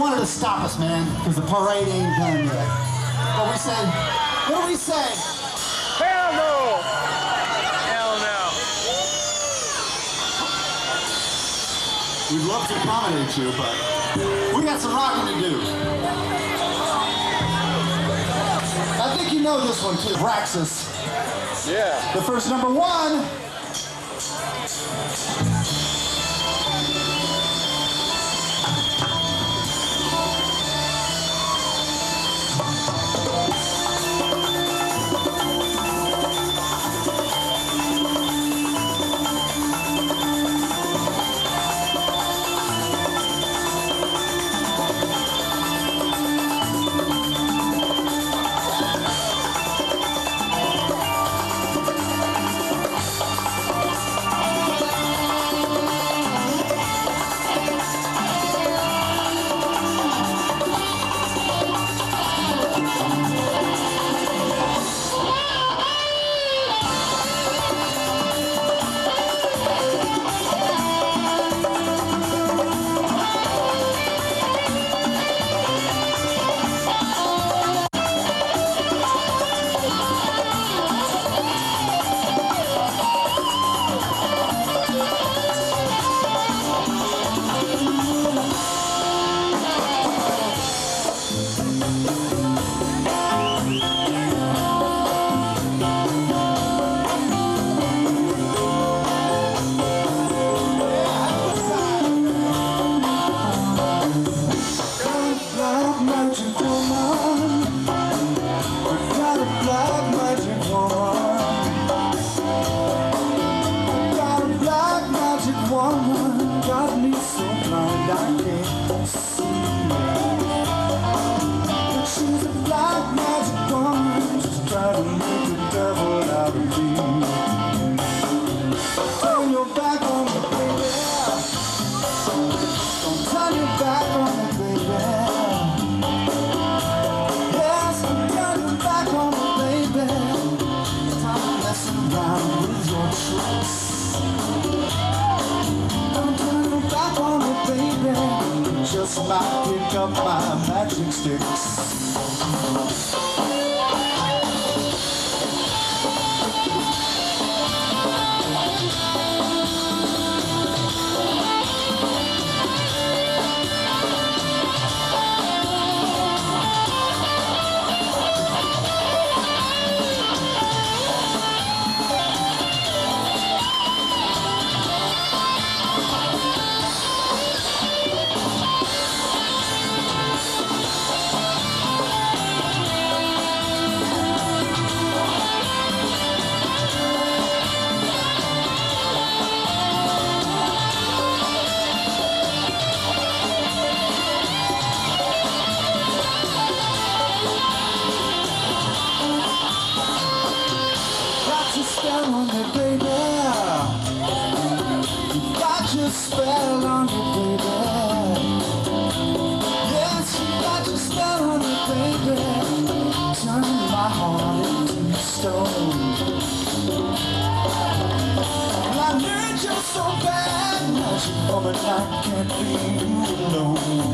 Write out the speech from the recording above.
Wanted to stop us, man, because the parade ain't done yet. But we said, what do we say? Hell no! Hell no. We'd love to accommodate you, but we got some rocking to do. I think you know this one too. Braxis. Yeah. The first number one. Got me so blind I can't see. She's a black magic woman, just trying to make the devil out of me. Turn your back on me, baby. Don't turn your back on me, baby. Yes, turn your back on me, baby. Time to mess around with your tricks. Back on me, baby, just might pick up my magic sticks. Spell on me, baby. You got your spell on me, baby. Yes, you got your spell on me, baby. Turn my heart into stone. And I need you so bad, magic woman, I can't leave you alone.